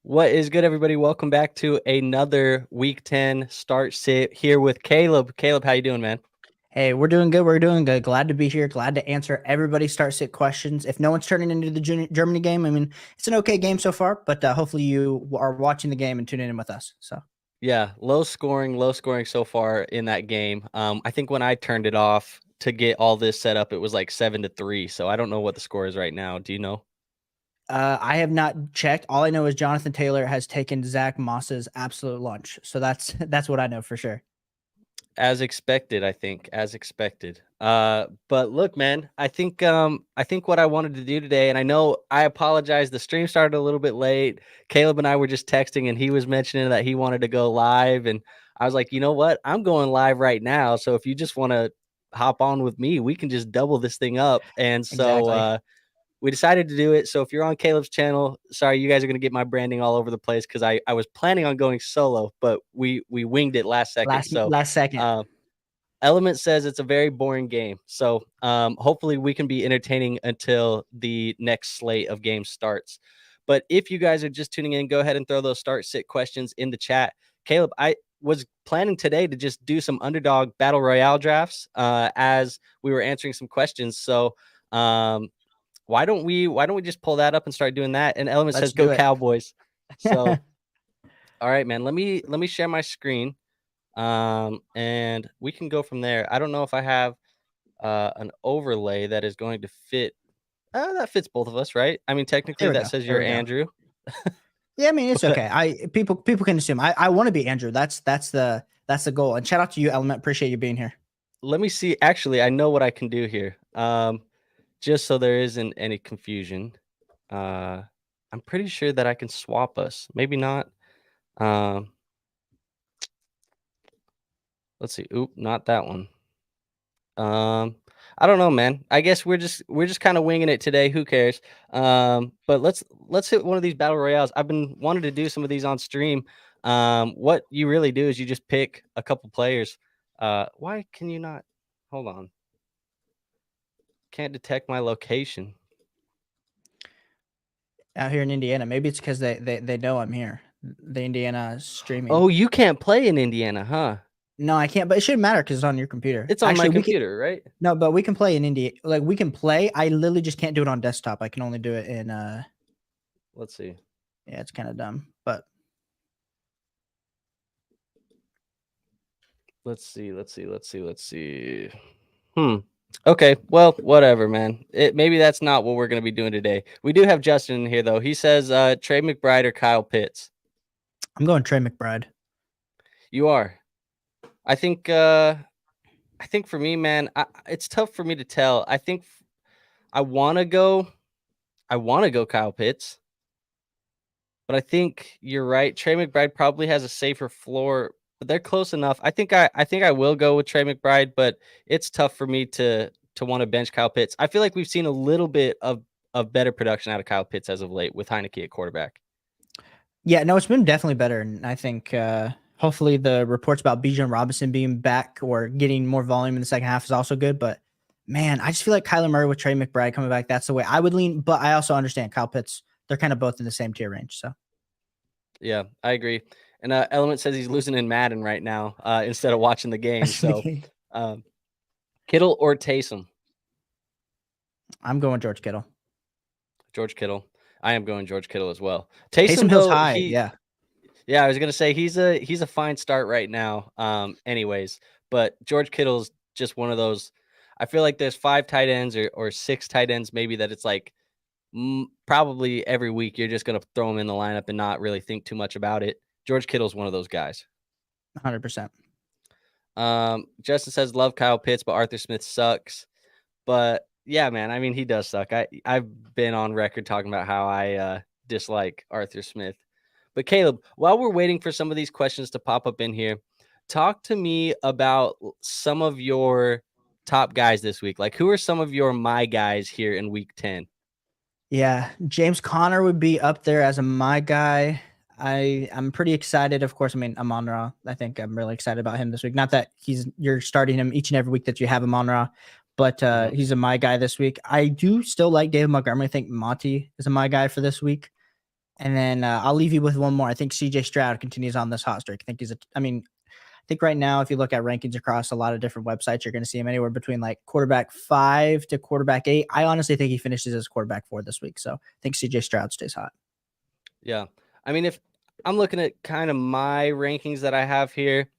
What is good, everybody? Welcome back to another Week 10 Start Sit here with Caleb. Caleb, how you doing, man? Hey, we're doing good. We're doing good. Glad to be here. Glad to answer everybody's start sit questions. If no one's turning into the Germany game, I mean, it's an okay game so far, but hopefully you are watching the game and tuning in with us. So Yeah, low scoring so far in that game. I think when I turned it off to get all this set up, it was like 7-3. So I don't know what the score is right now. Do you know? I have not checked. All I know is Jonathan Taylor has taken Zach Moss's absolute lunch. So that's what I know for sure. As expected, I think, as expected. But look, man, I think what I wanted to do today, and I know I apologize, the stream started a little bit late. Caleb and I were just texting, and he was mentioning that he wanted to go live, and I was like, you know what? I'm going live right now. So if you just want to hop on with me, we can just double this thing up. And so Exactly. we decided to do it. So if you're on Caleb's channel, sorry, you guys are going to get my branding all over the place because I was planning on going solo, but we winged it last second. So Last second. Element says it's a very boring game. So hopefully we can be entertaining until the next slate of games starts. But if you guys are just tuning in, go ahead and throw those start sit questions in the chat. Caleb, I was planning today to just do some underdog battle royale drafts as we were answering some questions. So why don't we just pull that up and start doing that? And Element Let's says go do it. Cowboys. So all right, man. Let me share my screen. And we can go from there. I don't know if I have an overlay that is going to fit. That fits both of us, right? I mean, technically There we that go. says There you're we go. Andrew. Yeah, I mean it's But okay. People can assume I want to be Andrew. That's the goal. And shout out to you, Element. Appreciate you being here. let me see. Actually, I know what I can do here. Just so there isn't any confusion. I'm pretty sure that I can swap us. Maybe not. Um, let's see. Oop, not that one. I don't know, man. I guess we're just kind of winging it today. Who cares? But let's hit one of these battle royales. I've been wanting to do some of these on stream. What you really do is you just pick a couple players. Why can you not? Hold on. Can't detect my location. Out here in Indiana. Maybe it's because they know I'm here. The Indiana streaming. Oh, you can't play in Indiana, huh? No, I can't. But it shouldn't matter because it's on your computer. It's on my Actually, we can. computer, right? No, but we can play in India. Like we can play. I literally just can't do it on desktop. I can only do it in. Let's see. Yeah, it's kind of dumb, but Let's see. Okay, well, whatever, man. Maybe that's not what we're going to be doing today. We do have Justin in here, though. He says Trey McBride or Kyle Pitts. I'm going Trey McBride. You are. I think for me, man, it's tough for me to tell. I think I want to go Kyle Pitts. But I think you're right. Trey McBride probably has a safer floor, but they're close enough. I think I will go with Trey McBride, but it's tough for me to want to bench Kyle Pitts. I feel like we've seen a little bit of better production out of Kyle Pitts as of late with Heineke at quarterback. Yeah, no, it's been definitely better, and I think hopefully the reports about Bijan Robinson being back or getting more volume in the second half is also good. But man, I just feel like Kyler Murray with Trey McBride coming back, that's the way I would lean. But I also understand Kyle Pitts. They're kind of both in the same tier range. So yeah, I agree. And Element says he's losing in Madden right now instead of watching the game. So Kittle or Taysom? I'm going George Kittle. George Kittle. I am going George Kittle as well. Taysom Hill's high. Yeah. Yeah, I was gonna say he's a fine start right now. Anyways, but George Kittle's just one of those. I feel like there's 5 tight ends or 6 tight ends maybe that it's like probably every week you're just gonna throw him in the lineup and not really think too much about it. George Kittle's one of those guys. 100%. Justin says love Kyle Pitts, but Arthur Smith sucks. But yeah, man, I mean he does suck. I've been on record talking about how I dislike Arthur Smith. But Caleb, while we're waiting for some of these questions to pop up in here, talk to me about some of your top guys this week. Like, who are some of your my guys here in week 10? Yeah, James Conner would be up there as my guy. I'm pretty excited. Of course, I mean, Amon-Ra. I think I'm really excited about him this week. Not that you're starting him each and every week that you have Amon-Ra, but he's a my guy this week. I do still like David Montgomery. I think Monty is a my guy for this week. And then I'll leave you with one more. I think CJ Stroud continues on this hot streak. I think right now, if you look at rankings across a lot of different websites, you're going to see him anywhere between like quarterback 5 to quarterback 8. I honestly think he finishes as quarterback 4 this week. So I think CJ Stroud stays hot. Yeah. I mean, if I'm looking at kind of my rankings that I have here,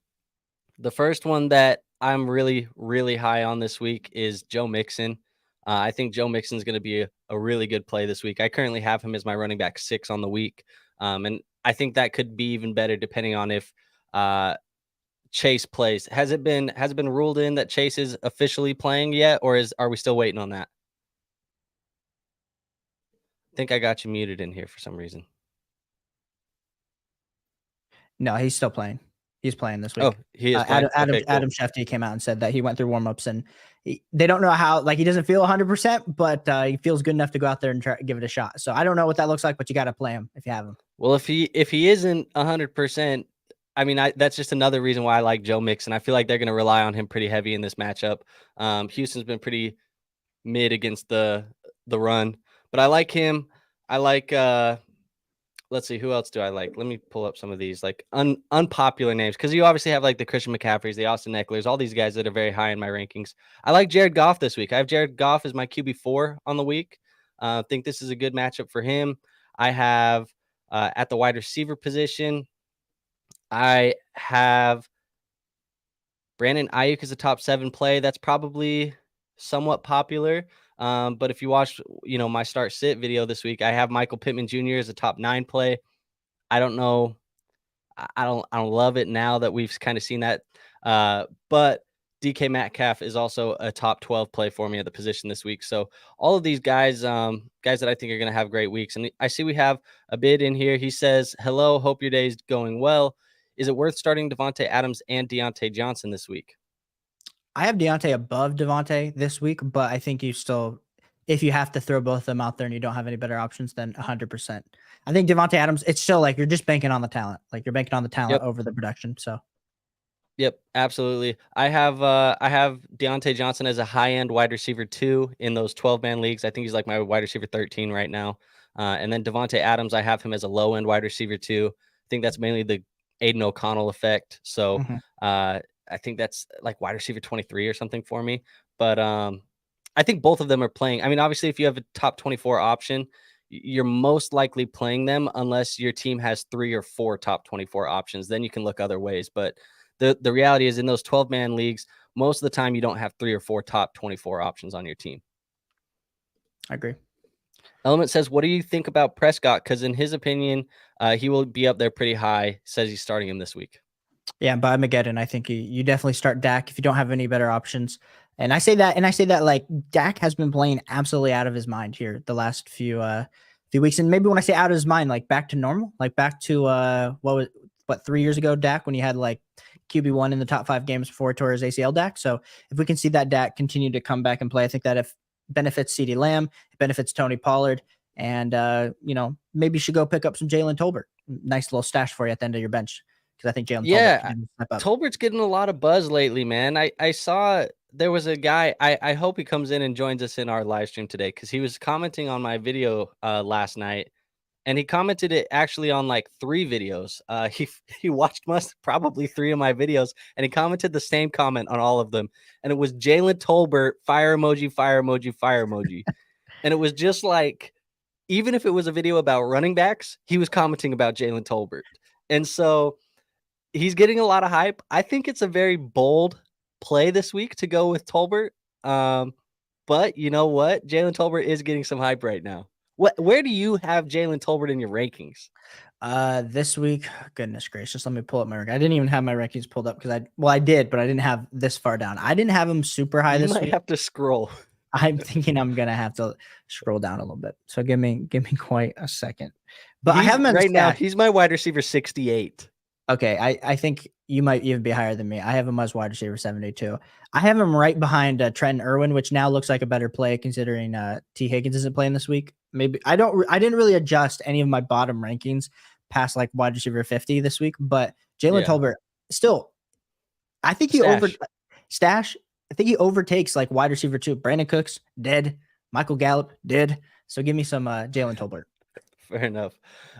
the first one that I'm really, really high on this week is Joe Mixon. I think Joe Mixon is going to be a really good play this week. I currently have him as my running back 6 on the week. And I think that could be even better depending on if Chase plays. Has it been ruled in that Chase is officially playing yet, or are we still waiting on that? I think I got you muted in here for some reason. No, he's still playing. He's playing this Oh, week. he is playing. Okay, cool. Adam Schefter came out and said that he went through warmups and they don't know how. Like he doesn't feel 100%, but he feels good enough to go out there and try give it a shot. So I don't know what that looks like, but you got to play him if you have him. Well, if he isn't 100%, I mean, that's just another reason why I like Joe Mixon. I feel like they're going to rely on him pretty heavy in this matchup. Houston's been pretty mid against the run, but I like him. I like let's see, who else do I like? Let me pull up some of these like unpopular names, because you obviously have like the Christian McCaffreys, the Austin Ecklers, all these guys that are very high in my rankings. I like Jared Goff this week. I have Jared Goff as my QB4 on the week. I think this is a good matchup for him. I have at the wide receiver position, I have Brandon Ayuk as a top 7 play. That's probably somewhat popular. But if you watch, my start sit video this week, I have Michael Pittman Jr. as a top 9 play. I don't know. I don't love it now that we've kind of seen that. But DK Metcalf is also a top 12 play for me at the position this week. So all of these guys that I think are going to have great weeks. And I see we have a bid in here. He says, "Hello, hope your day's going well. Is it worth starting Devontae Adams and Deontay Johnson this week?" I have Deontay above Devontae this week, but I think if you have to throw both of them out there and you don't have any better options, then 100%. I think Devontae Adams, it's still like you're just banking on the talent. Like you're banking on the talent over the production. So Yep, absolutely. I have Deontay Johnson as a high-end wide receiver 2 in those 12-man leagues. I think he's like my wide receiver 13 right now. And then Devontae Adams, I have him as a low-end wide receiver 2. I think that's mainly the Aiden O'Connell effect. So I think that's like wide receiver 23 or something for me. But I think both of them are playing. I mean, obviously, if you have a top 24 option, you're most likely playing them unless your team has 3 or 4 top 24 options. Then you can look other ways. But the reality is in those 12-man leagues, most of the time you don't have 3 or 4 top 24 options on your team. I agree. Element says, "What do you think about Prescott? Because in his opinion, he will be up there pretty high. Says he's starting him this week." Yeah, by Mageddon, I think you definitely start Dak if you don't have any better options. And I say that like Dak has been playing absolutely out of his mind here the last few weeks. And maybe when I say out of his mind, like back to normal, like back to what 3 years ago, Dak, when he had like QB1 in the top 5 games before he tore his ACL, Dak. So if we can see that Dak continue to come back and play, I think that if benefits CeeDee Lamb, it benefits Tony Pollard, and maybe you should go pick up some Jalen Tolbert. Nice little stash for you at the end of your bench. Because I think Jalen Tolbert can step up. Tolbert's getting a lot of buzz lately, man. I saw there was a guy. I hope he comes in and joins us in our live stream today, because he was commenting on my video last night, and he commented it actually on like 3 videos. He watched probably 3 of my videos, and he commented the same comment on all of them, and it was Jalen Tolbert, fire emoji, fire emoji, fire emoji, and it was just like, even if it was a video about running backs, he was commenting about Jalen Tolbert, and so he's getting a lot of hype. I think it's a very bold play this week to go with Tolbert. But you know what? Jalen Tolbert is getting some hype right now. Where do you have Jalen Tolbert in your rankings? This week, goodness gracious, let me pull up my rank. I didn't even have my rankings pulled up because I did, but I didn't have this far down. I didn't have him super high this week. You might have to scroll. I'm thinking I'm gonna have to scroll down a little bit. So give me quite a second. But I have him right now. He's my wide receiver 68. Okay, I think you might even be higher than me. I have him as wide receiver 72. I have him right behind Trenton Irwin, which now looks like a better play considering T. Higgins isn't playing this week. Maybe I didn't really adjust any of my bottom rankings past like wide receiver 50 this week, but Jalen Tolbert still, I think he I think he overtakes like wide receiver 2. Brandon Cooks dead, Michael Gallup dead. So give me some Jalen Tolbert. Fair enough.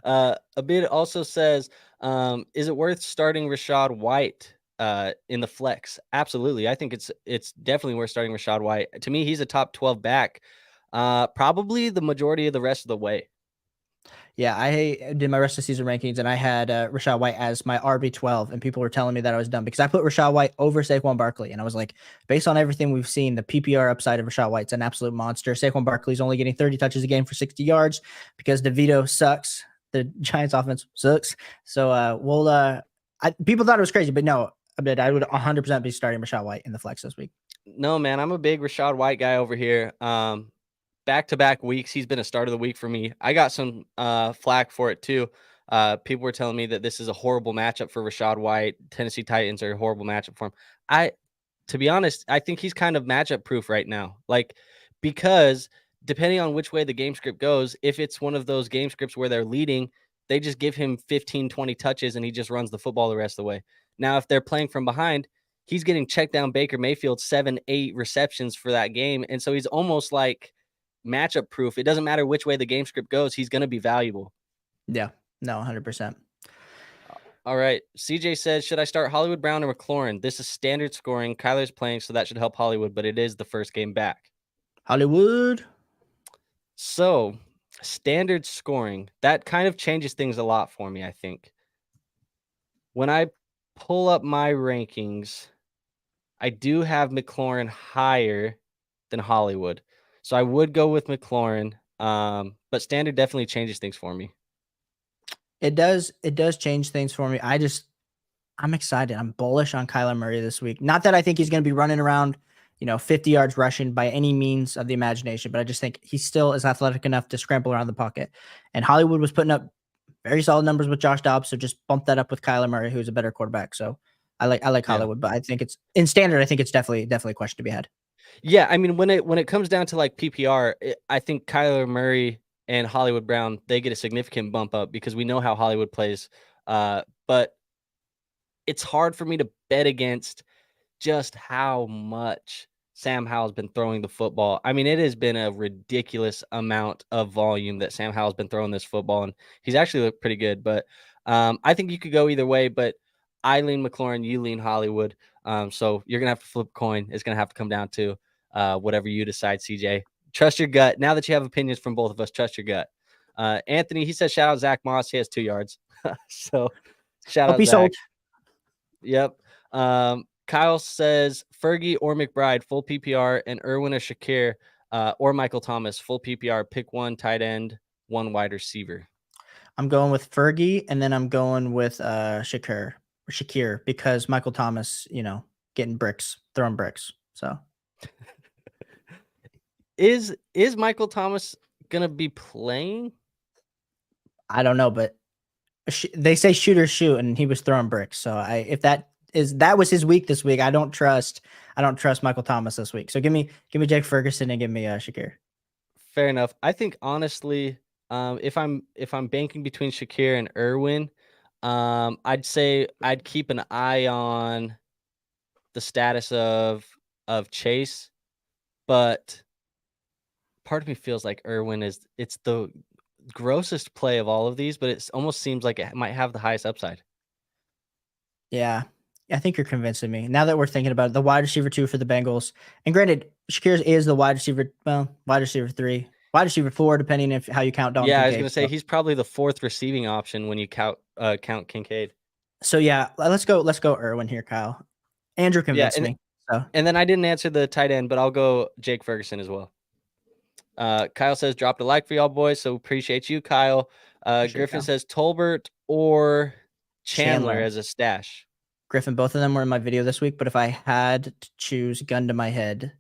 A bit also says, is it worth starting Rashad White in the flex? Absolutely. I think it's definitely worth starting Rashad White. To me, he's a top 12 back, probably the majority of the rest of the way. Yeah, I did my rest of the season rankings, and I had Rashad White as my RB12, and people were telling me that I was dumb because I put Rashad White over Saquon Barkley, and I was like, based on everything we've seen, the PPR upside of Rashad White's an absolute monster. Saquon Barkley's only getting 30 touches a game for 60 yards because DeVito sucks. The Giants' offense sucks. So people thought it was crazy, but no, I would 100% be starting Rashad White in the flex this week. No, man, I'm a big Rashad White guy over here. Back-to-back weeks, he's been a start of the week for me. I got some flack for it too. People were telling me that this is a horrible matchup for Rashad White. Tennessee Titans are a horrible matchup for him. To be honest, I think he's kind of matchup proof right now. Like, because depending on which way the game script goes, if it's one of those game scripts where they're leading, they just give him 15, 20 touches and he just runs the football the rest of the way. Now, if they're playing from behind, he's getting checked down Baker Mayfield 7, 8 receptions for that game. And so he's almost like matchup proof. It doesn't matter which way the game script goes, he's going to be valuable. Yeah, no, 100%. All right. CJ says, should I start Hollywood Brown or McLaurin? This is standard scoring. Kyler's playing, so that should help Hollywood, but it is the first game back. Hollywood. So, standard scoring, that kind of changes things a lot for me, I think. When I pull up my rankings, I do have McLaurin higher than Hollywood. So I would go with McLaurin, but standard definitely changes things for me. It does change things for me. I'm excited. I'm bullish on Kyler Murray this week. Not that I think he's going to be running around, 50 yards rushing by any means of the imagination, but I just think he still is athletic enough to scramble around the pocket. And Hollywood was putting up very solid numbers with Josh Dobbs, so just bump that up with Kyler Murray, who's a better quarterback. So I like Hollywood, but I think it's in standard. I think it's definitely a question to be had. Yeah, I mean, when it comes down to like PPR, I think Kyler Murray and Hollywood Brown, they get a significant bump up because we know how Hollywood plays. But it's hard for me to bet against just how much Sam Howell's been throwing the football. I mean, it has been a ridiculous amount of volume that Sam Howell's been throwing this football, and he's actually looked pretty good. But I think you could go either way, but I lean McLaurin, you lean Hollywood. So you're going to have to flip a coin. It's going to have to come down to whatever you decide, CJ. Trust your gut. Now that you have opinions from both of us, trust your gut. Anthony, he says, shout out Zach Moss. He has 2 yards. So shout out Zach. Sold. Yep. Kyle says Fergie or McBride, full PPR, and Irwin or Shakir or Michael Thomas, full PPR. Pick one tight end, one wide receiver. I'm going with Fergie, and then I'm going with Shakir, because Michael Thomas, getting throwing bricks. So is Michael Thomas gonna be playing? I don't know, but they say shoot or shoot, and he was throwing bricks. So if that was his week this week, I don't trust Michael Thomas this week. So give me Jake Ferguson and give me Shakir. Fair enough. I think honestly, if I'm banking between Shakir and Irwin, I'd say I'd keep an eye on the status of Chase, but part of me feels like Irwin it's the grossest play of all of these, but it almost seems like it might have the highest upside. Yeah, I think you're convincing me. Now that we're thinking about it, the wide receiver 2 for the Bengals, and granted, Shakir is the wide receiver 3, wide receiver 4, depending if how you count Dalton. Yeah, Kincaid. I was gonna say he's probably the 4th receiving option when you count Kincaid. So yeah, let's go Irwin here, Kyle. Andrew convinced me. So. And then I didn't answer the tight end, but I'll go Jake Ferguson as well. Kyle says dropped a like for y'all boys, so appreciate you, Kyle. Griffin says Tolbert or Chandler as a stash. Griffin, both of them were in my video this week, but if I had to choose, gun to my head,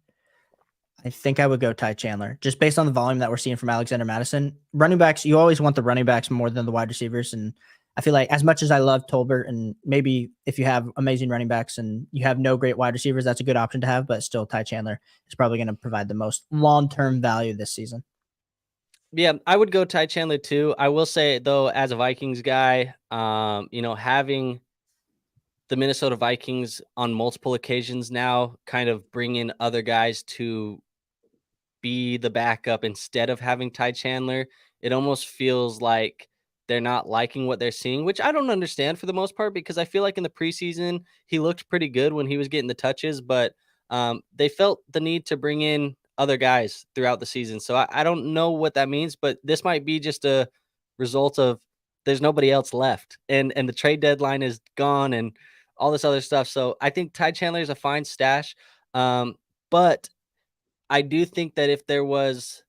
I think I would go Ty Chandler, just based on the volume that we're seeing from Alexander Madison. Running backs, you always want the running backs more than the wide receivers, and I feel like as much as I love Tolbert, and maybe if you have amazing running backs and you have no great wide receivers, that's a good option to have, but still Ty Chandler is probably going to provide the most long-term value this season. Yeah, I would go Ty Chandler too. I will say though, as a Vikings guy, having the Minnesota Vikings on multiple occasions now kind of bring in other guys to be the backup instead of having Ty Chandler it almost feels like they're not liking what they're seeing, which I don't understand for the most part, because I feel like in the preseason he looked pretty good when he was getting the touches, but they felt the need to bring in other guys throughout the season. So I don't know what that means, but this might be just a result of there's nobody else left, and the trade deadline is gone and all this other stuff. So I think Ty Chandler is a fine stash, but I do think that if there was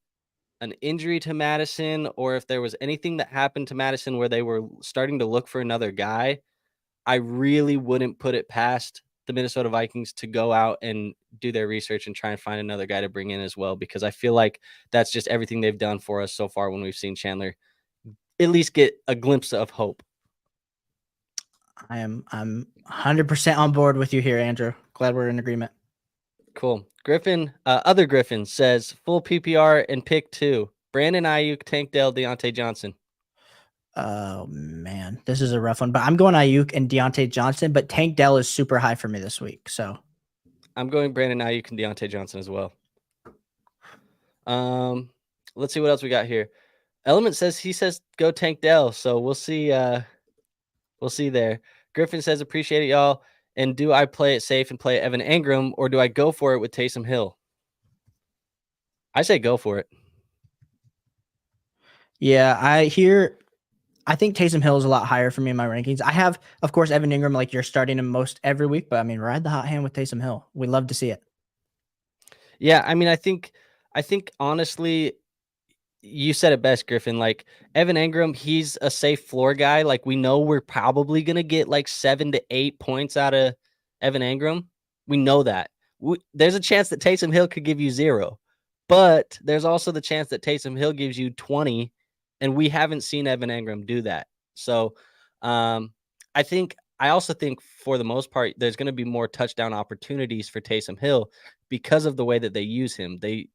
an injury to Madison, or if there was anything that happened to Madison where they were starting to look for another guy, I really wouldn't put it past the Minnesota Vikings to go out and do their research and try and find another guy to bring in as well, because I feel like that's just everything they've done for us so far when we've seen Chandler at least get a glimpse of hope. I'm 100% on board with you here, Andrew. Glad we're in agreement. Cool. Griffin, other Griffin says full PPR and pick 2. Brandon Ayuk, Tank Dell, Deontay Johnson. Oh man, this is a rough one, but I'm going Ayuk and Deontay Johnson, but Tank Dell is super high for me this week. So I'm going Brandon Ayuk and Deontay Johnson as well. Let's see what else we got here. Element says he says go Tank Dell, so we'll see. We'll see there. Griffin says appreciate it, y'all. And do I play it safe and play Evan Engram, or do I go for it with Taysom Hill? I say go for it. Yeah, I think Taysom Hill is a lot higher for me in my rankings. I have, of course, Evan Engram, like you're starting him most every week, but I mean, ride the hot hand with Taysom Hill. We love to see it. Yeah, I mean, I think honestly, you said it best, Griffin. Like Evan Engram, he's a safe floor guy. Like we know we're probably gonna get like 7 to 8 points out of Evan Engram. We know that. There's a chance that Taysom Hill could give you 0, but there's also the chance that Taysom Hill gives you 20, and we haven't seen Evan Engram do that. So, I also think for the most part, there's going to be more touchdown opportunities for Taysom Hill because of the way that they use him. They,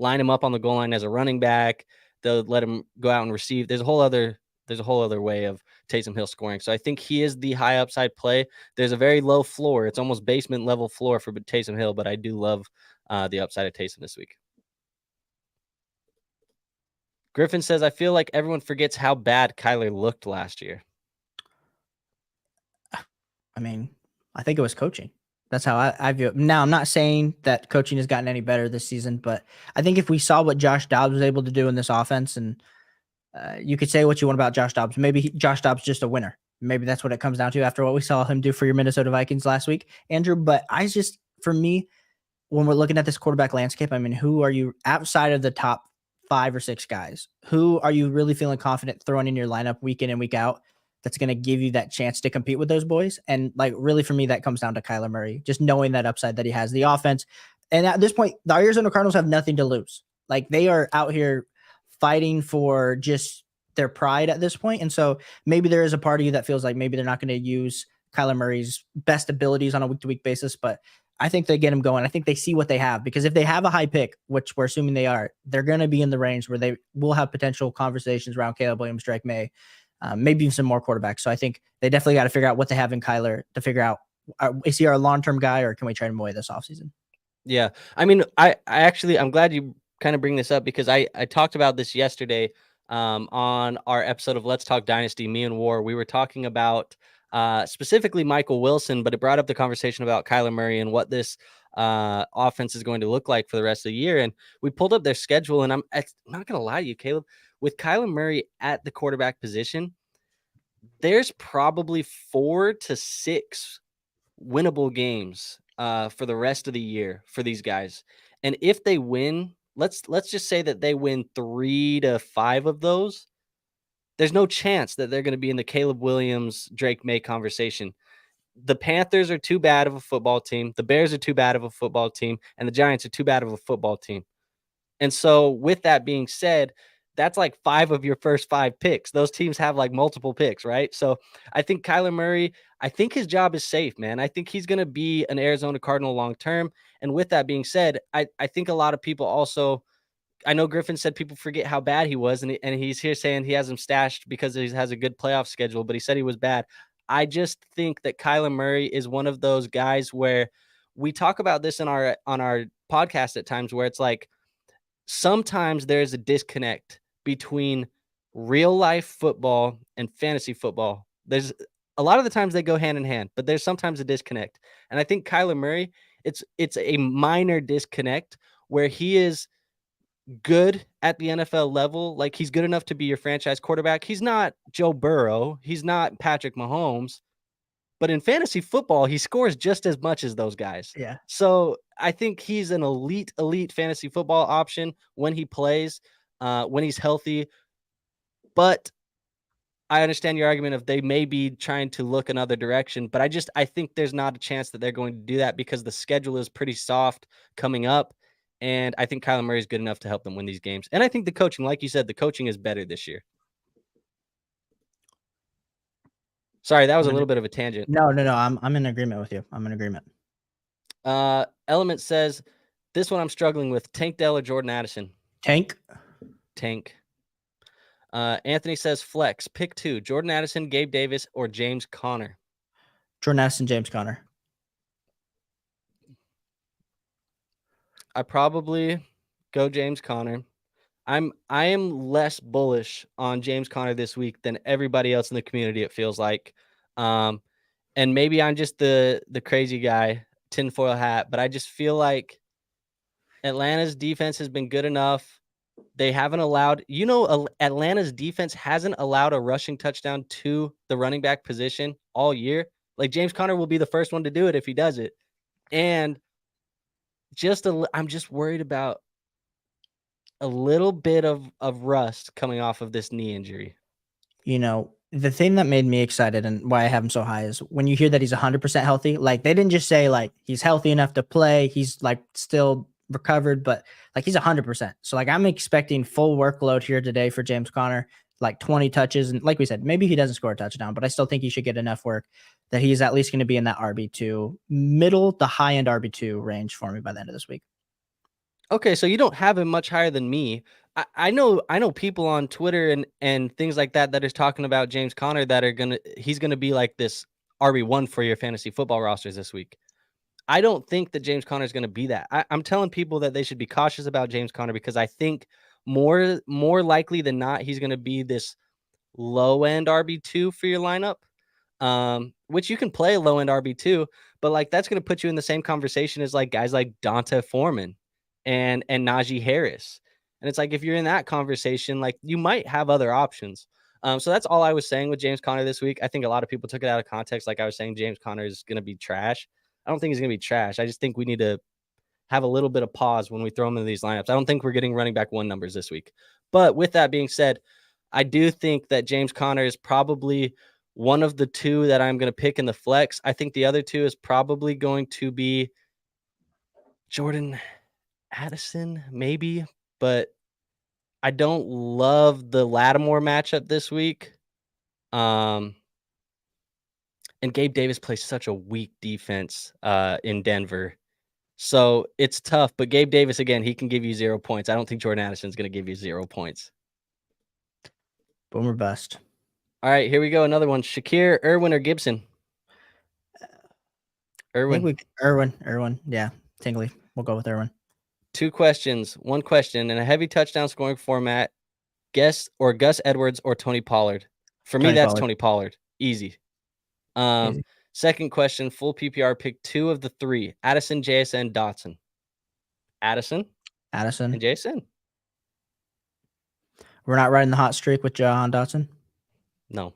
line him up on the goal line as a running back. They'll let him go out and receive. There's a whole other way of Taysom Hill scoring. So I think he is the high upside play. There's a very low floor. It's almost basement level floor for Taysom Hill, but I do love the upside of Taysom this week. Griffin says, I feel like everyone forgets how bad Kyler looked last year. I mean, I think it was coaching. That's how I view it. Now, I'm not saying that coaching has gotten any better this season, but I think if we saw what Josh Dobbs was able to do in this offense, and you could say what you want about Josh Dobbs, maybe Josh Dobbs just a winner. Maybe that's what it comes down to after what we saw him do for your Minnesota Vikings last week, Andrew. But for me, when we're looking at this quarterback landscape, I mean, who are you outside of the top 5 or 6 guys? Who are you really feeling confident throwing in your lineup week in and week out that's going to give you that chance to compete with those boys? And like, really for me, that comes down to Kyler Murray, just knowing that upside that he has, the offense. And at this point, the Arizona Cardinals have nothing to lose. Like they are out here fighting for just their pride at this point. And so maybe there is a part of you that feels like maybe they're not going to use Kyler Murray's best abilities on a week-to-week basis, but I think they get him going. I think they see what they have, because if they have a high pick, which we're assuming they are, they're going to be in the range where they will have potential conversations around Caleb Williams, Drake May, maybe even some more quarterbacks. So I think they definitely got to figure out what they have in Kyler to figure out, is he our long-term guy, or can we trade him away this offseason? Yeah. I mean, I'm glad you kind of bring this up, because I talked about this yesterday on our episode of Let's Talk Dynasty, me and War. We were talking about specifically Michael Wilson, but it brought up the conversation about Kyler Murray and what this offense is going to look like for the rest of the year. And we pulled up their schedule, and I'm not going to lie to you, Caleb, with Kyler Murray at the quarterback position, there's probably 4 to 6 winnable games for the rest of the year for these guys. And if they win, let's just say that they win 3 to 5 of those, there's no chance that they're going to be in the Caleb Williams, Drake May conversation. The Panthers are too bad of a football team. The Bears are too bad of a football team. And the Giants are too bad of a football team. And so with that being said, that's like 5 of your first 5 picks. Those teams have like multiple picks, right? So I think Kyler Murray, I think his job is safe, man. I think he's going to be an Arizona Cardinal long-term. And with that being said, I think a lot of people also, I know Griffin said people forget how bad he was, and he's here saying he has him stashed because he has a good playoff schedule, but he said he was bad. I just think that Kyler Murray is one of those guys where we talk about this on our podcast at times, where it's like sometimes there's a disconnect between real life football and fantasy football. There's a lot of the times they go hand in hand, but there's sometimes a disconnect. And I think Kyler Murray, it's a minor disconnect where he is good at the NFL level. Like, he's good enough to be your franchise quarterback. He's not Joe Burrow. He's not Patrick Mahomes. But in fantasy football, he scores just as much as those guys. Yeah. So I think he's an elite fantasy football option when he plays, when he's healthy. But I understand your argument of they may be trying to look another direction, but I think there's not a chance that they're going to do that because the schedule is pretty soft coming up. And I think Kyler Murray is good enough to help them win these games. And I think the coaching, like you said, the coaching is better this year. Sorry, that was a little bit of a tangent. No. I'm in agreement with you. I'm in agreement. Element says, this one I'm struggling with. Tank Dell or Jordan Addison? Tank. Anthony says, flex. Pick 2. Jordan Addison, Gabe Davis, or James Conner? Jordan Addison, James Conner. I probably go James Conner. I am less bullish on James Conner this week than everybody else in the community, it feels like. And maybe I'm just the crazy guy, tinfoil hat, but I just feel like Atlanta's defense has been good enough. They haven't allowed, Atlanta's defense hasn't allowed a rushing touchdown to the running back position all year. Like, James Conner will be the first one to do it if he does it. And I'm just worried about a little bit of rust coming off of this knee injury. The thing that made me excited and why I have him so high is when you hear that he's 100% healthy. Like, they didn't just say like he's healthy enough to play, he's like still recovered, but like he's 100%. So like I'm expecting full workload here today for James Conner, like 20 touches, and like we said, maybe he doesn't score a touchdown, but I still think he should get enough work that he's at least going to be in that RB2, middle to high end RB2 range for me by the end of this week. Okay, so you don't have him much higher than me. I know people on Twitter and things like that is talking about James Conner that he's gonna be like this RB1 for your fantasy football rosters this week. I don't think that James Conner is gonna be that. I'm telling people that they should be cautious about James Conner because I think more likely than not he's gonna be this low end RB2 for your lineup. Which you can play low end RB2, but like that's gonna put you in the same conversation as like guys like Donta Foreman and Najee Harris. And it's like, if you're in that conversation, like you might have other options. So that's all I was saying with James Conner this week. I think a lot of people took it out of context. Like I was saying, James Conner is going to be trash. I don't think he's going to be trash. I just think we need to have a little bit of pause when we throw him into these lineups. I don't think we're getting running back 1 numbers this week. But with that being said, I do think that James Conner is probably one of the 2 that I'm going to pick in the flex. I think the other 2 is probably going to be Jordan Addison, maybe, but I don't love the Lattimore matchup this week. And Gabe Davis plays such a weak defense in Denver. So it's tough, but Gabe Davis, again, he can give you 0 points. I don't think Jordan Addison's going to give you 0 points. Boomer bust. All right, here we go. Another one. Shakir, Irwin, or Gibson? Irwin. Irwin. Yeah, Tingley. We'll go with Irwin. 2 questions. 1 question. In a heavy touchdown scoring format, Gus Edwards or Tony Pollard? For me, that's Tony Pollard. Easy. Easy. Second question, full PPR, pick 2 of the 3. Addison, JSN, Dotson. Addison. And JSN. We're not riding the hot streak with Jahan Dotson? No.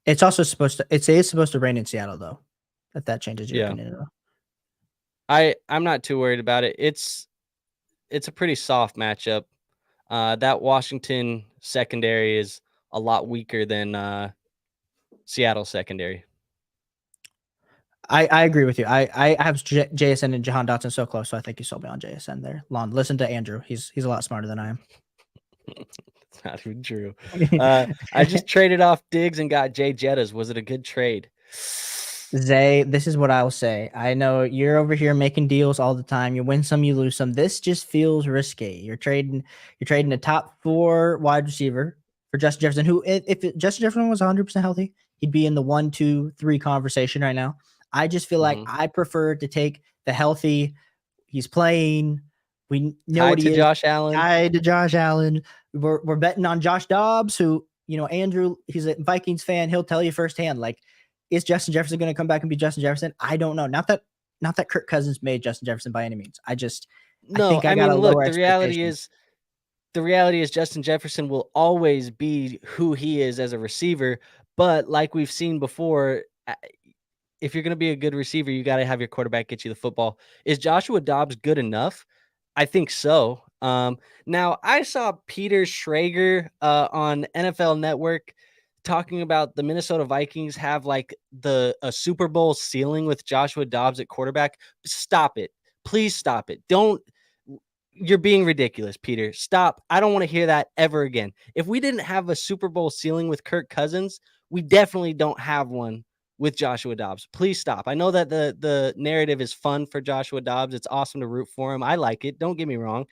It's also supposed to rain in Seattle, though. If that changes your opinion at all. I'm not too worried about it. It's a pretty soft matchup. That Washington secondary is a lot weaker than Seattle secondary. I agree with you. I have JSN and Jahan Dotson so close, so I think you sold me on JSN there. Lon, listen to Andrew. He's a lot smarter than I am. It's not even true. I just traded off Diggs and got Jay Jettas. Was it a good trade? Zay, this is what I'll say. I know you're over here making deals all the time. You win some, you lose some. This just feels risky. You're trading a top 4 wide receiver for Justin Jefferson, who, if Justin Jefferson was 100% healthy, he'd be in the 1, 2, 3 conversation right now. I just feel like I prefer to take the healthy. He's playing. We know what he is. Josh Allen. Tied to Josh Allen. we're betting on Josh Dobbs, who, Andrew, he's a Vikings fan. He'll tell you firsthand, like, is Justin Jefferson going to come back and be Justin Jefferson? I don't know. Not that Kirk Cousins made Justin Jefferson by any means. I No, think I I got a mean, look, lower expectation. the reality is Justin Jefferson will always be who he is as a receiver. But like we've seen before, if you're going to be a good receiver, you got to have your quarterback get you the football. Is Joshua Dobbs good enough? I think so. Now I saw Peter Schrager on NFL Network talking about the Minnesota Vikings have like a Super Bowl ceiling with Joshua Dobbs at quarterback. Stop it. Please stop it. Don't. You're being ridiculous, Peter. Stop. I don't want to hear that ever again. If we didn't have a Super Bowl ceiling with Kirk Cousins, we definitely don't have one with Joshua Dobbs. Please stop. I know that the narrative is fun for Joshua Dobbs. It's awesome to root for him. I like it. Don't get me wrong.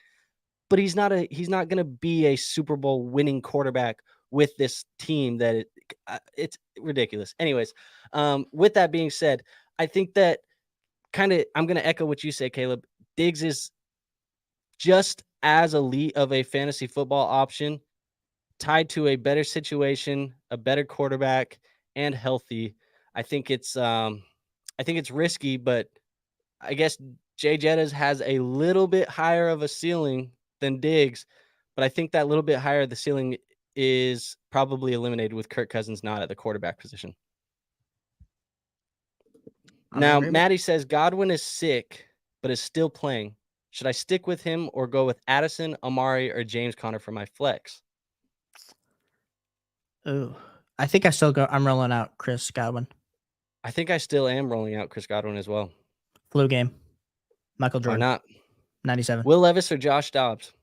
But he's not going to be a Super Bowl winning quarterback with this team that it's ridiculous. Anyways, with that being said, I think that I'm going to echo what you say, Caleb. Diggs is just as elite of a fantasy football option, tied to a better situation, a better quarterback, and healthy. I think it's risky, but I guess Jay Jettas has a little bit higher of a ceiling than Diggs, but I think that little bit higher the ceiling is probably eliminated with Kirk Cousins not at the quarterback position. Now, Maddie says Godwin is sick, but is still playing. Should I stick with him or go with Addison, Amari, or James Conner for my flex? Oh, I think I'm rolling out Chris Godwin. I think I still am rolling out Chris Godwin as well. Flu game. Michael Jordan. Why not? 97. Will Levis or Josh Dobbs?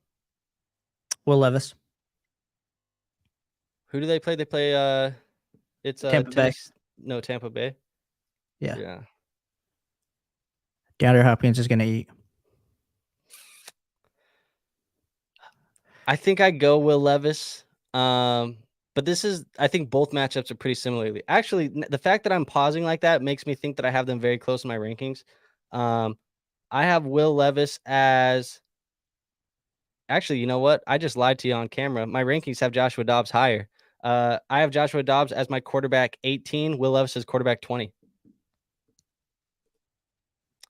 Will Levis. Who do they play? They play it's Tampa Bay. No, Tampa Bay. Yeah. DeAndre Hopkins is going to eat. I think I go Will Levis. But I think both matchups are pretty similarly. Actually, the fact that I'm pausing like that makes me think that I have them very close in my rankings. I have Will Levis as. Actually, you know what? I just lied to you on camera. My rankings have Joshua Dobbs higher. I have Joshua Dobbs as my quarterback 18. Will Levis as quarterback 20.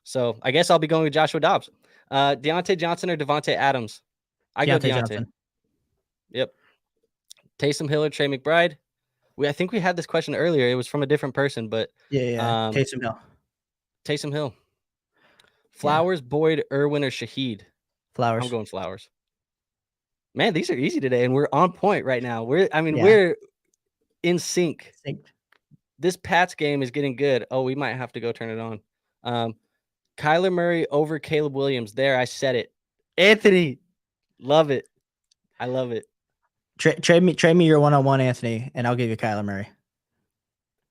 So I guess I'll be going with Joshua Dobbs. Deontay Johnson or Devontae Adams? I go Deontay. Johnson. Yep. Taysom Hill or Trey McBride? I think we had this question earlier. It was from a different person, but Taysom Hill. Taysom Hill. Flowers, Boyd, Irwin, or Shaheed? Flowers. I'm going Flowers. Man, these are easy today, and we're on point right now. We're in sync. This Pats game is getting good. Oh, we might have to go turn it on. Kyler Murray over Caleb Williams. There, I said it. Anthony, love it. I love it. Trade me your one-on-one, Anthony, and I'll give you Kyler Murray.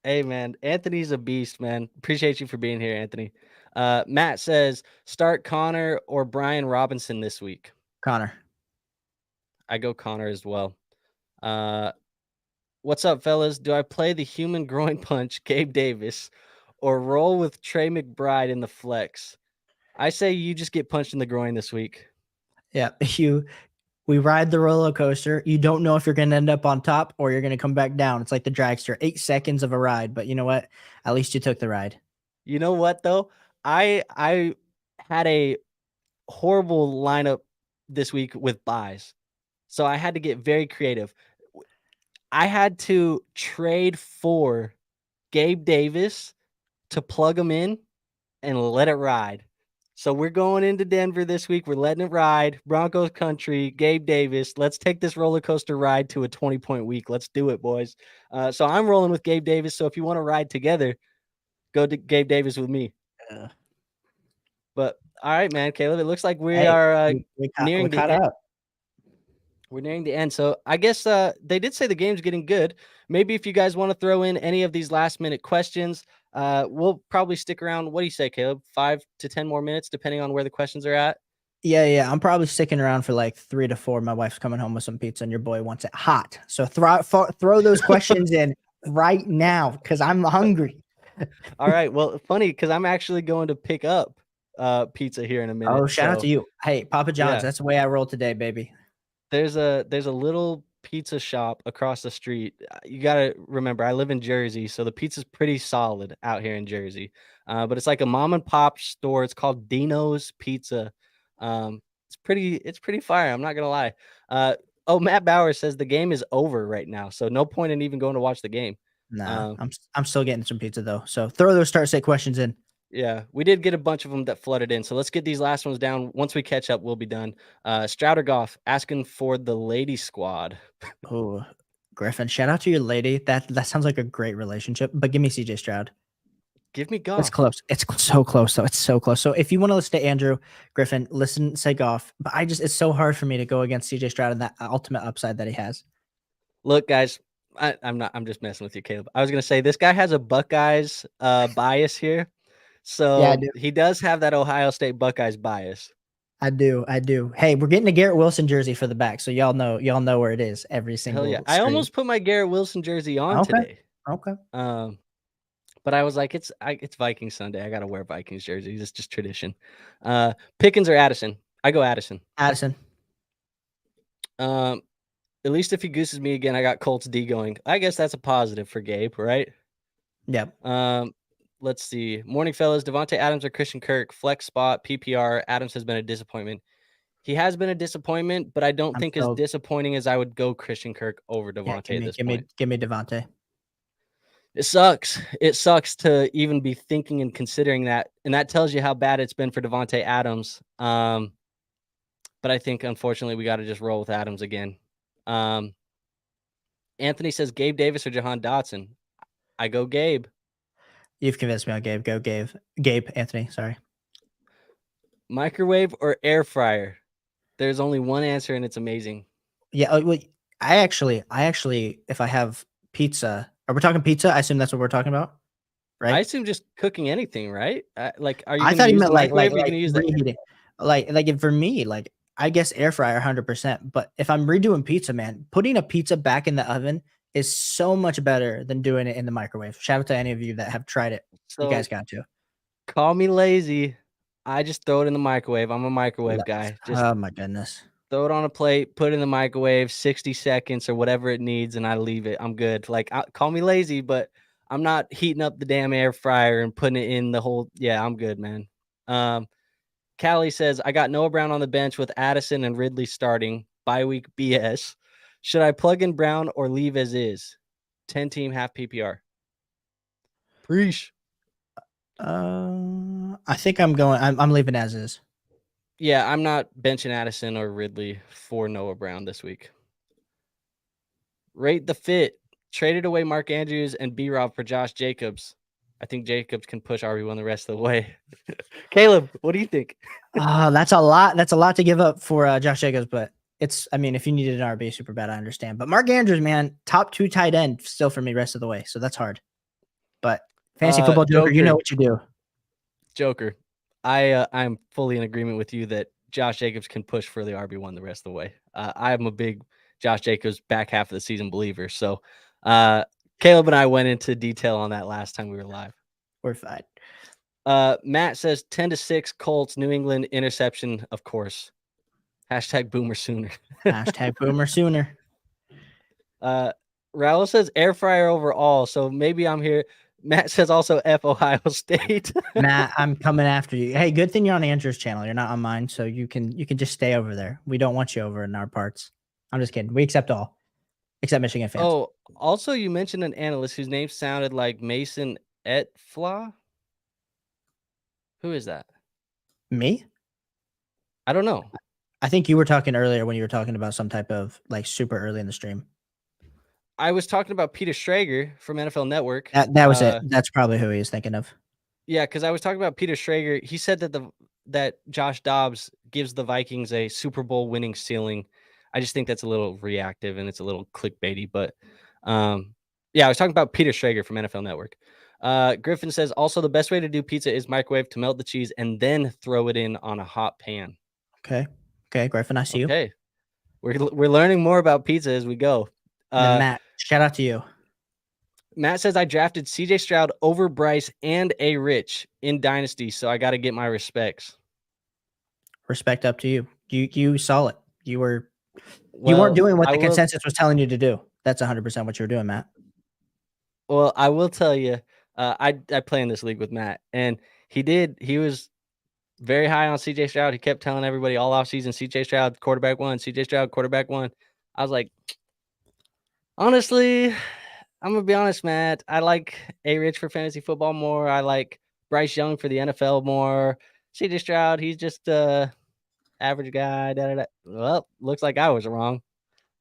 Hey, man. Anthony's a beast, man. Appreciate you for being here, Anthony. Matt says, start Connor or Brian Robinson this week. Connor. I go Connor as well. What's up, fellas? Do I play the human groin punch, Gabe Davis, or roll with Trey McBride in the flex? I say you just get punched in the groin this week. Yeah, we ride the roller coaster. You don't know if you're going to end up on top or you're going to come back down. It's like the dragster, 8 seconds of a ride. But you know what? At least you took the ride. You know what, though? I had a horrible lineup this week with buys. So I had to get very creative. I had to trade for Gabe Davis to plug him in and let it ride. So we're going into Denver this week. We're letting it ride. Broncos country, Gabe Davis. Let's take this roller coaster ride to a 20-point week. Let's do it, boys. So I'm rolling with Gabe Davis. So if you want to ride together, go to Gabe Davis with me. But all right, man, Caleb, it looks like we are nearing the end. We're nearing the end. So I guess they did say the game's getting good. Maybe if you guys want to throw in any of these last-minute questions, we'll probably stick around. What do you say, Caleb? 5 to 10 more minutes, depending on where the questions are at? Yeah. I'm probably sticking around for like 3 to 4. My wife's coming home with some pizza, and your boy wants it hot. So throw those questions in right now because I'm hungry. All right. Well, funny because I'm actually going to pick up pizza here in a minute. Oh, shout out to you. Hey, Papa John's. Yeah. That's the way I roll today, baby. there's a little pizza shop across the street. You gotta remember, I live in Jersey, so the pizza's pretty solid out here in Jersey. But it's like a mom and pop store. It's called Dino's Pizza. It's pretty fire. I'm not gonna lie. Oh, Matt Bauer says the game is over right now, so no point in even going to watch the game. Nah, Um, I'm still getting some pizza though. So throw those start set questions in. Yeah, we did get a bunch of them that flooded in. So let's get these last ones down. Once we catch up, we'll be done. Strouder Goff asking for the lady squad. Oh, Griffin, shout out to your lady. That sounds like a great relationship. But give me CJ Stroud. Give me It's Goff. close. It's so close though. It's so close. So if you want to listen to Andrew Griffin, listen, say Goff. But it's so hard for me to go against CJ Stroud and that ultimate upside that he has. Look, guys, I'm just messing with you, Caleb. I was gonna say this guy has a Buckeyes bias here. Yeah, I So do. he does have that Ohio State Buckeyes bias. I do. I do. Hey, we're getting a Garrett Wilson jersey for the back, so y'all know where it is every Hell yeah. single I stream. almost put my Garrett Wilson jersey on Okay. today. Okay. But I was like, it's Viking Sunday. I gotta wear Vikings jerseys. It's just tradition. Pickens or Addison? I go Addison. Addison. At least if he gooses me again, I got Colts D going. I guess that's a positive for Gabe, right? Yep. Let's see. Morning fellas, Devontae Adams or Christian Kirk, flex spot, PPR. Adams has been a disappointment. He has been a disappointment, but I don't I'm think as so disappointing as I would go Christian Kirk over yeah. Devontae at this point. Give me Devontae. It sucks. It sucks to even be thinking and considering that, and that tells you how bad it's been for Devontae Adams. But I think unfortunately we got to just roll with Adams again. Anthony says Gabe Davis or Jahan Dotson. I go Gabe. You've convinced me on Gabe. Go Gabe. Gabe Anthony. Sorry. Microwave or air fryer? There's only one answer, and it's amazing. Yeah. I actually, if I have pizza, are we talking pizza? I assume that's what we're talking about, right? I assume just cooking anything, right? Like, are you I going thought to he use meant the microwave or are you going to use the reheating. For me, like I guess air fryer 100%. But if I'm redoing pizza, man, putting a pizza back in the oven is so much better than doing it in the microwave. Shout out to any of you that have tried it. You guys So got to. call me lazy. I just throw it in the microwave. I'm a microwave guy. Just Oh my goodness. throw it on a plate, put it in the microwave, 60 seconds or whatever it needs, and I leave it. I'm good. Like, call me lazy, but I'm not heating up the damn air fryer and putting it in the whole. Yeah, I'm good, man. Callie says, I got Noah Brown on the bench with Addison and Ridley starting. Bye week BS. Should I plug in Brown or leave as is? 10 team, half PPR. Preach. I think I'm leaving as is. Yeah, I'm not benching Addison or Ridley for Noah Brown this week. Rate the fit. Traded away Mark Andrews and B-Rob for Josh Jacobs. I think Jacobs can push RB1 the rest of the way. Caleb, what do you think? That's a lot. That's a lot to give up for Josh Jacobs, but if you needed an RB super bad, I understand. But Mark Andrews, man, top 2 tight end still for me rest of the way. So that's hard. But fantasy football Joker, you know what you do. Joker, I'm fully in agreement with you that Josh Jacobs can push for the RB1 the rest of the way. I'm a big Josh Jacobs back half of the season believer. So Caleb and I went into detail on that last time we were live. We're fine. Matt says 10-6 Colts, New England interception, of course. Hashtag boomer sooner. Hashtag boomer sooner. Raul says air fryer overall. So maybe I'm here. Matt says also F Ohio State. Matt, I'm coming after you. Hey, good thing you're on Andrew's channel. You're not on mine, so you can just stay over there. We don't want you over in our parts. I'm just kidding. We accept all, except Michigan fans. Oh, also you mentioned an analyst whose name sounded like Mason Etfla. Who is that? Me? I don't know. I think you were talking earlier when you were talking about some type of like super early in the stream. I was talking about Peter Schrager from NFL Network. That was it. That's probably who he was thinking of. Yeah, because I was talking about Peter Schrager. He said that Josh Dobbs gives the Vikings a Super Bowl winning ceiling. I just think that's a little reactive and it's a little clickbaity. But yeah, I was talking about Peter Schrager from NFL Network. Griffin says also the best way to do pizza is microwave to melt the cheese and then throw it in on a hot pan. Okay, Griffin, I see you. Okay, we're learning more about pizza as we go. Then Matt, shout out to you. Matt says I drafted CJ Stroud over Bryce and A Rich in Dynasty, so I got to get my respects. Respect up to you. You saw it. You were You weren't Well, doing what I the will. consensus was telling you to do. That's 100% what you were doing, Matt. Well, I will tell you. I play in this league with Matt, and he was very high on CJ Stroud. He kept telling everybody all offseason, CJ Stroud, quarterback one, CJ Stroud, quarterback one. I was like, honestly, I'm gonna be honest, Matt. I like A Rich for fantasy football more. I like Bryce Young for the NFL more. CJ Stroud, he's just average guy. Da, da, da. Well, looks like I was wrong.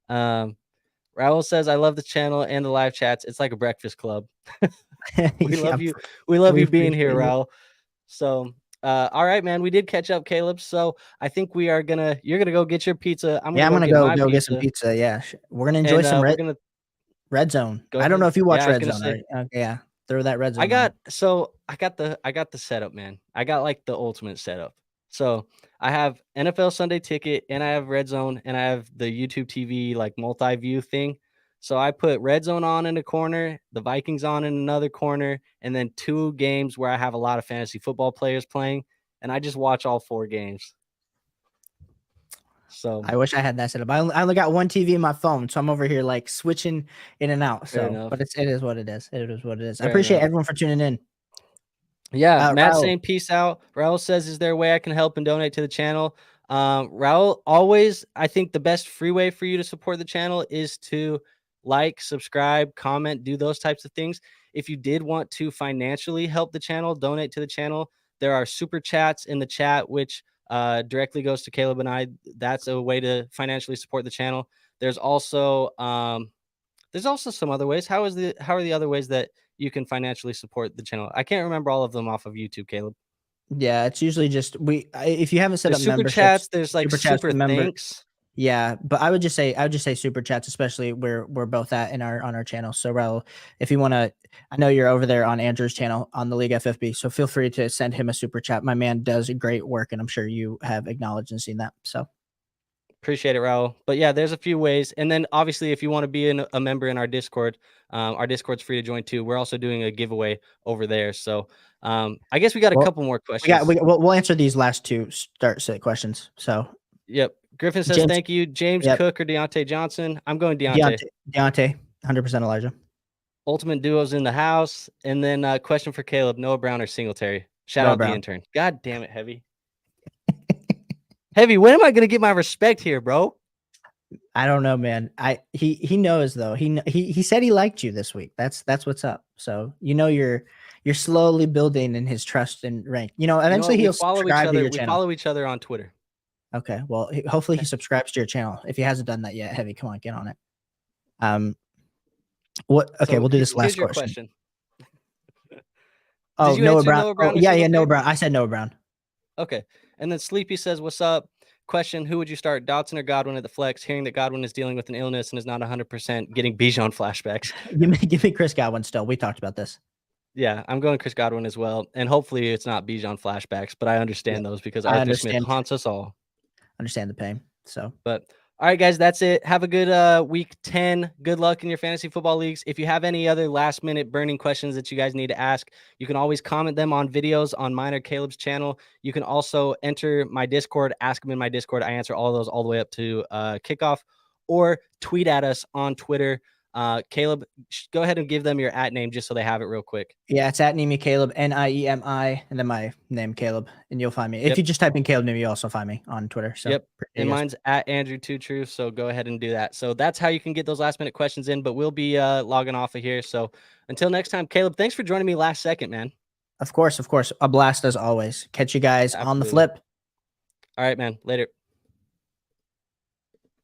Raul says, I love the channel and the live chats. It's like a breakfast club. We Yeah, love you. We love we you being here, appreciate you. Raul. So, all right, man. We did catch up, Caleb. So I think you're gonna go get your pizza. I'm Yeah, gonna I'm go gonna get my go get some pizza, pizza. Yeah, we're gonna enjoy and some we're gonna red zone. go I don't know ahead. if you watch Yeah, I was red gonna zone. say Okay, yeah, throw that red zone on. I got the setup, man. I got like the ultimate setup. So I have NFL Sunday Ticket, and I have Red Zone, and I have the YouTube TV like multi-view thing. So I put Red Zone on in a corner, the Vikings on in another corner, and then 2 games where I have a lot of fantasy football players playing, and I just watch all 4 games. So I wish I had that set up. I only got one TV in my phone, so I'm over here like switching in and out. fair So, enough. but it is what it is. It is what it is. I Fair appreciate enough. everyone for tuning in. Yeah, Matt Raul, saying peace out. Raul says, is there a way I can help and donate to the channel? Raul, always, I think the best free way for you to support the channel is to like, subscribe, comment, do those types of things. If you did want to financially help the channel, donate to the channel, there are super chats in the chat, which directly goes to Caleb and I. That's a way to financially support the channel. There's also some other ways. How are the other ways that you can financially support the channel? I can't remember all of them off of YouTube, Caleb. yeah, it's usually just if you haven't set There's up super memberships, chats. There's like super chats super to member. thanks. Yeah, but I would just say super chats, especially where we're both at in our channel. So Raul, if you want to, I know you're over there on Andrew's channel on the League FFB, so feel free to send him a super chat. My man does great work, and I'm sure you have acknowledged and seen that. So Appreciate it, Raul. But yeah, there's a few ways. And then obviously, if you want to be a member in our Discord's free to join too. We're also doing a giveaway over there. So I guess we got a well, couple more questions. we'll answer these last 2 start set questions. So Yep. Griffin says, James, thank you. James yep, Cook or Deontay Johnson? I'm going Deontay. Deontay, 100% Elijah. Ultimate duos in the house. And then question for Caleb, Noah Brown or Singletary? Shout Noah out the Brown. intern. God damn it, Heavy. Heavy, when am I going to get my respect here, bro? I don't know, man. He knows though. He said he liked you this week. That's what's up. So you're slowly building in his trust and rank. Eventually We he'll follow each subscribe to other. your We channel. follow each other on Twitter. Okay. Well, hopefully he subscribes to your channel. If he hasn't done that yet, Heavy, come on, get on it. What? Okay, So we'll do this last here's your question. Did Oh, you Noah answer Brown. Noah Oh, Brown or yeah, Singletary? Noah Brown. I said Noah Brown. Okay. And then Sleepy says, what's up? Question, who would you start, Dotson or Godwin at the flex? Hearing that Godwin is dealing with an illness and is not 100%, getting Bijan flashbacks. Give me Chris Godwin still. We talked about this. Yeah, I'm going Chris Godwin as well. And hopefully it's not Bijan flashbacks, but I understand those because Arthur Smith haunts us all. Understand the pain. So, but all right, guys, that's it. Have a good week 10. Good luck in your fantasy football leagues. If you have any other last minute burning questions that you guys need to ask, you can always comment them on videos on mine or Caleb's channel. You can also enter my Discord, ask them in my Discord. I answer all those all the way up to kickoff, or tweet at us on Twitter. Caleb, go ahead and give them your @ name just so they have it real quick. Yeah, it's at Niemi Caleb, Niemi, and then my name Caleb, and you'll find me. If you just type in Caleb Niemi, you also find me on Twitter. So and mine's at Andrew2True. So go ahead and do that. So that's how you can get those last minute questions in. But we'll be logging off of here. So until next time, Caleb, thanks for joining me last second, man. Of course, a blast as always. Catch you guys on the flip. All right, man. Later.